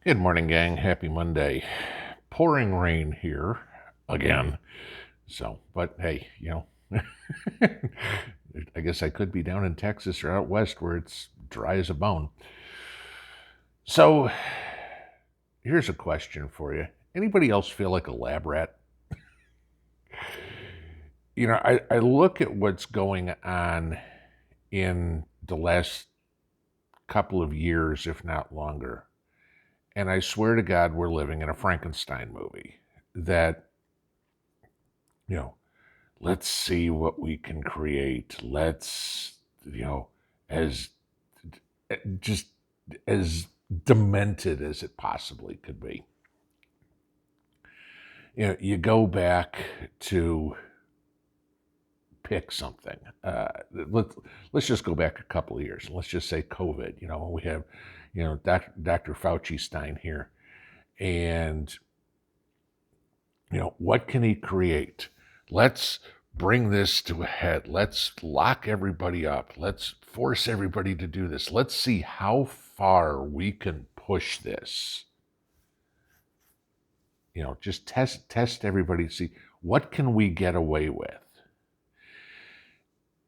Good morning, gang. Happy Monday. Pouring rain here again. But hey, I guess I could be down in Texas or out west where it's dry as a bone. So, here's a question for you. Anybody else feel like a lab rat? I look at what's going on in the last couple of years, if not longer, and I swear to God, we're living in a Frankenstein movie that, you know, let's see what we can create. Let's, as just as demented as it possibly could be. You go back to pick something. Let's just go back a couple of years. Let's just say COVID. We have, Dr. Fauci Stein here, and what can he create? Let's bring this to a head. Let's lock everybody up. Let's force everybody to do this. Let's see how far we can push this. Just test everybody to see what can we get away with.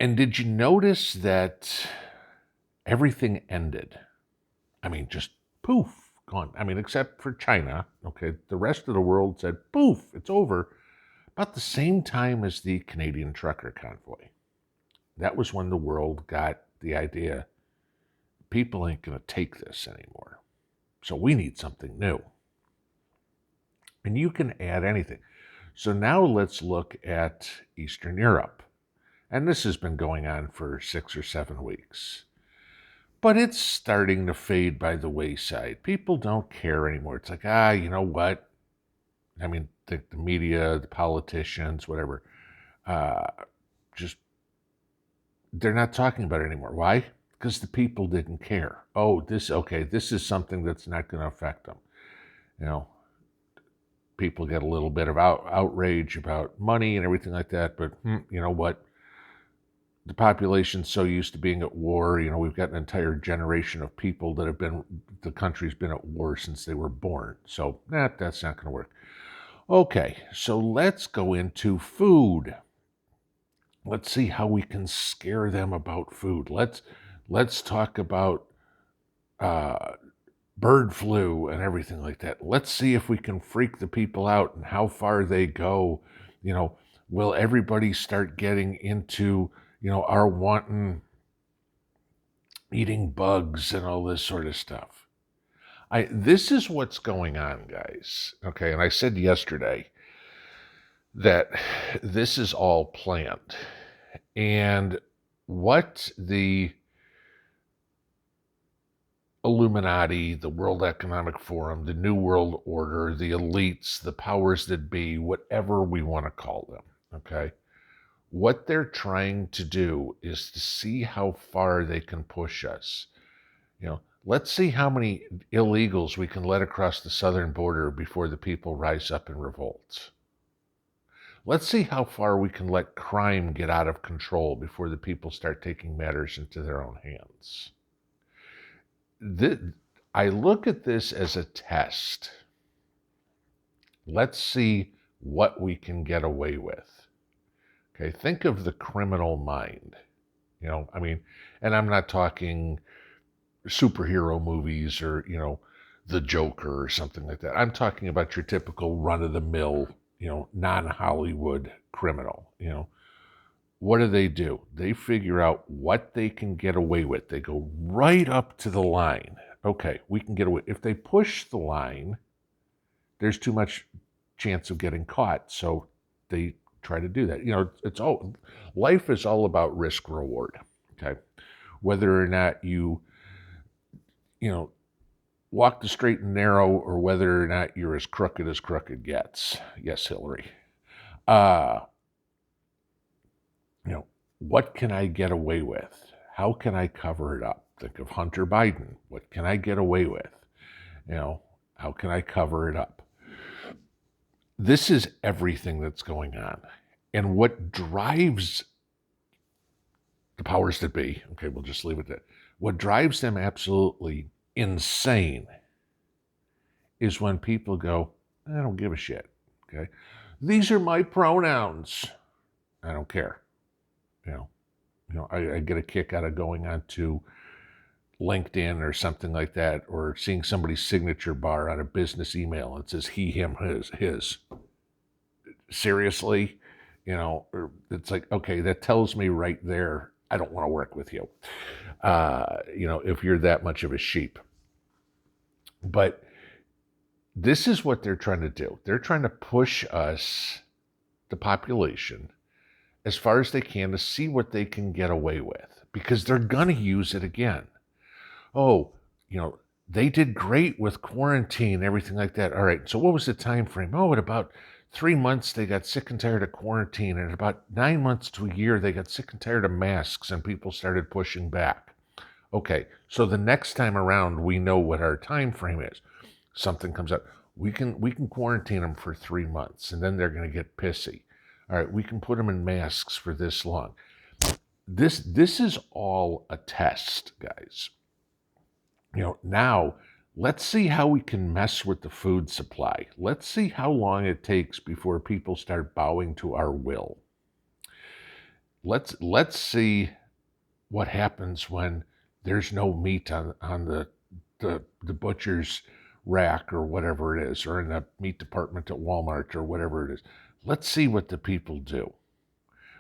And did you notice that everything ended? I mean, just poof, gone. I mean, except for China. Okay, the rest of the world said poof, it's over. About the same time as the Canadian trucker convoy. That was when the world got the idea people ain't going to take this anymore. So we need something new. And you can add anything. So now let's look at Eastern Europe. And this has been going on for 6 or 7 weeks. But it's starting to fade by the wayside. People don't care anymore. It's like, you know what? I mean, the media, the politicians, whatever, just, they're not talking about it anymore. Why? Because the people didn't care. Oh, this is something that's not going to affect them. People get a little bit of outrage about money and everything like that, but you know what? The population's so used to being at war. We've got an entire generation of people that the country's been at war since they were born. So that's not going to work. Okay, so let's go into food. Let's see how we can scare them about food. Let's talk about bird flu and everything like that. Let's see if we can freak the people out and how far they go. Will everybody start getting into, our wanton eating bugs and all this sort of stuff? This is what's going on, guys. Okay, and I said yesterday that this is all planned. And what the Illuminati, the World Economic Forum, the New World Order, the elites, the powers that be, whatever we want to call them, okay? What they're trying to do is to see how far they can push us. Let's see how many illegals we can let across the southern border before the people rise up in revolts. Let's see how far we can let crime get out of control before the people start taking matters into their own hands. I look at this as a test. Let's see what we can get away with. Okay, think of the criminal mind. And I'm not talking superhero movies or, the Joker or something like that. I'm talking about your typical run-of-the-mill, non-Hollywood criminal. What do? They figure out what they can get away with. They go right up to the line. Okay, we can get away. If they push the line, there's too much chance of getting caught. So they try to do that. Life is all about risk reward. Okay, whether or not you walk the straight and narrow, or whether or not you're as crooked gets. Yes, Hillary. Uh, what can I get away with? How can I cover it up? Think of Hunter Biden. What can I get away with? How can I cover it up? This is everything that's going on. And what drives the powers that be, okay, we'll just leave it at that. What drives them absolutely insane is when people go, I don't give a shit. Okay. These are my pronouns. I don't care. You know, I get a kick out of going onto LinkedIn or something like that, or seeing somebody's signature bar on a business email. It says he, him, his. Seriously? Or it's like, okay, that tells me right there, I don't want to work with you. If you're that much of a sheep. But this is what they're trying to do. They're trying to push us, the population, as far as they can to see what they can get away with, because they're going to use it again. Oh, they did great with quarantine, everything like that. All right, so what was the time frame? Oh, at about 3 months, they got sick and tired of quarantine. And at about 9 months to a year, they got sick and tired of masks, and people started pushing back. Okay, so the next time around, we know what our time frame is. Something comes up. We can quarantine them for 3 months, and then they're going to get pissy. All right, we can put them in masks for this long. This is all a test, guys. Now let's see how we can mess with the food supply. Let's see how long it takes before people start bowing to our will. Let's see what happens when there's no meat on the butcher's rack or whatever it is, or in the meat department at Walmart or whatever it is. Let's see what the people do.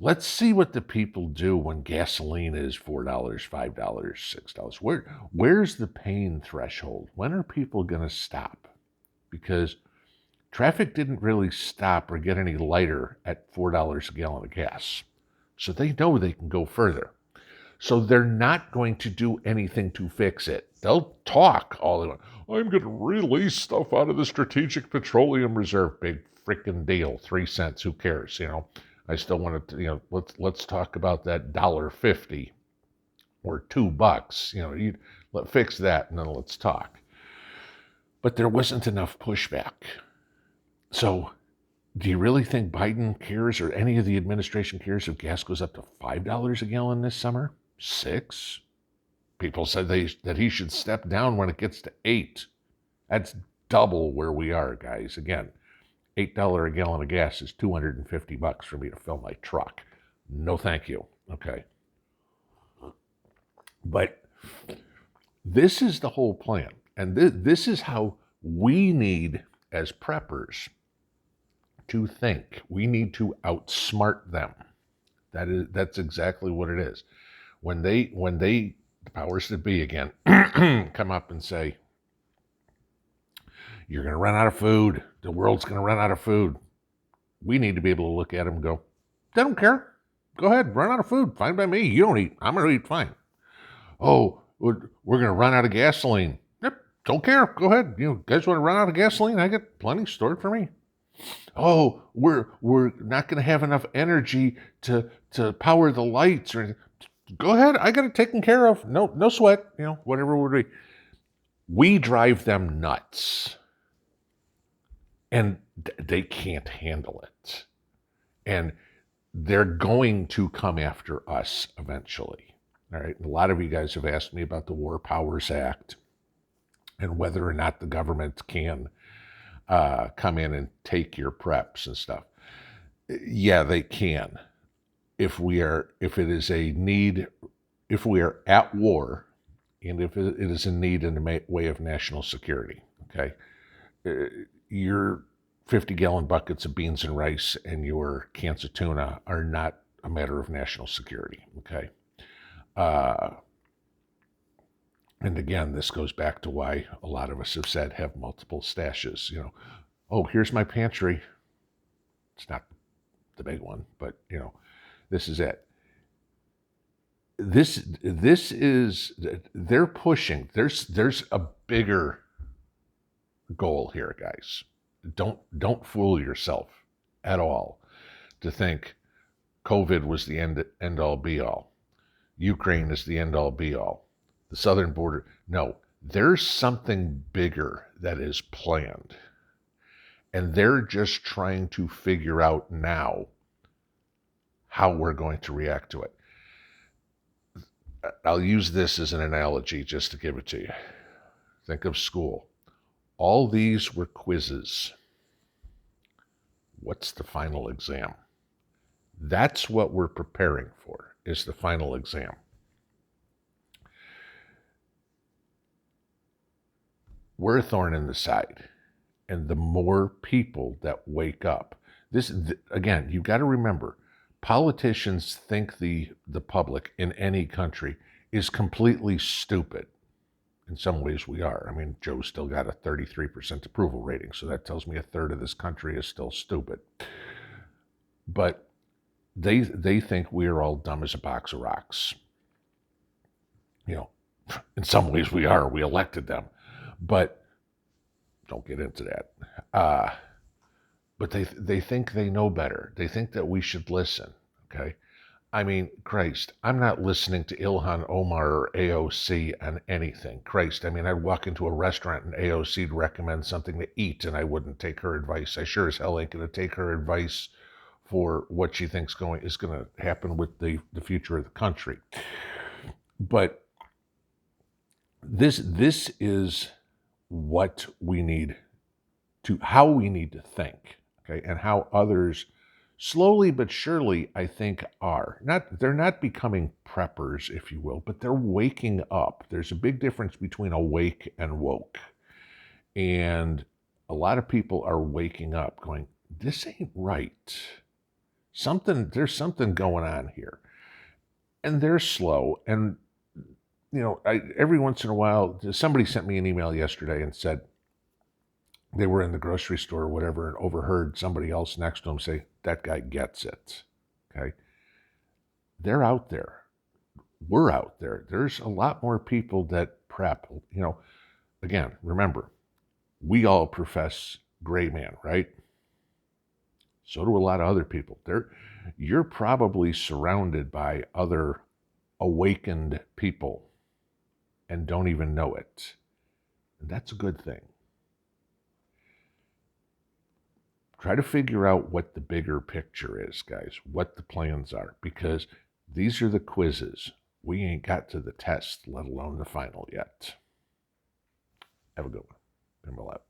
Let's see what the people do when gasoline is $4, $5, $6. Where's the pain threshold? When are people going to stop? Because traffic didn't really stop or get any lighter at $4 a gallon of gas. So they know they can go further. So they're not going to do anything to fix it. They'll talk all the way. I'm going to release stuff out of the Strategic Petroleum Reserve. Big freaking deal. 3 cents. Who cares? I still want to, let's talk about that $1.50 or $2. Fix that and then let's talk. But there wasn't enough pushback. So do you really think Biden cares, or any of the administration cares, if gas goes up to $5 a gallon this summer? $6? People said that he should step down when it gets to $8. That's double where we are, guys. Again, $8 a gallon of gas is $250 for me to fill my truck. No, thank you. Okay. But this is the whole plan. And this is how we need, as preppers, to think. We need to outsmart them. That's exactly what it is. When they, the powers that be again, come up and say, you're going to run out of food. The world's going to run out of food. We need to be able to look at them and go, they don't care. Go ahead, run out of food. Fine by me. You don't eat. I'm going to eat fine. Oh, we're going to run out of gasoline. Yep, don't care. Go ahead. Guys want to run out of gasoline? I got plenty stored for me. Oh, we're not going to have enough energy to power the lights or anything. Go ahead. I got it taken care of. No sweat. Whatever would be. We drive them nuts. And they can't handle it. And they're going to come after us eventually. All right. And a lot of you guys have asked me about the War Powers Act and whether or not the government can come in and take your preps and stuff. Yeah, they can. If it is a need, if we are at war, and if it is a need in the way of national security, okay? Your 50-gallon buckets of beans and rice and your cans of tuna are not a matter of national security, okay? And again, this goes back to why a lot of us have said have multiple stashes. Oh, here's my pantry. It's not the big one, but this is it. This is, they're pushing. There's a bigger goal here, guys. Don't fool yourself at all to think COVID was the end all be all. Ukraine is the end all be all. The southern border. No, there's something bigger that is planned. And they're just trying to figure out now how we're going to react to it. I'll use this as an analogy just to give it to you. Think of school. all these were quizzes. What's the final exam? That's what we're preparing for, is the final exam. We're a thorn in the side. And the more people that wake up, again, you've got to remember, politicians think the public in any country is completely stupid. In some ways we are. I mean, Joe's still got a 33% approval rating, so that tells me a third of this country is still stupid. But they think we're all dumb as a box of rocks. You know, in some ways we are. We elected them. But don't get into that. But they think they know better. They think that we should listen, okay? I mean, Christ, I'm not listening to Ilhan Omar or AOC on anything. Christ, I mean, I'd walk into a restaurant and AOC'd recommend something to eat and I wouldn't take her advice. I sure as hell ain't going to take her advice for what she thinks is going to happen with the future of the country. But this is what we need to, how we need to think, okay, and how others slowly but surely, I think, they're not becoming preppers, if you will, but they're waking up. There's a big difference between awake and woke. And a lot of people are waking up going, this ain't right. There's something going on here. And they're slow. And, you know, every once in a while, somebody sent me an email yesterday and said, they were in the grocery store or whatever and overheard somebody else next to them say, that guy gets it, okay? They're out there. We're out there. There's a lot more people that prep. You know, again, remember, we all profess gray man, right? So do a lot of other people. You're probably surrounded by other awakened people and don't even know it. And that's a good thing. Try to figure out what the bigger picture is, guys, what the plans are, because these are the quizzes. We ain't got to the test, let alone the final yet. Have a good one. Pinball out.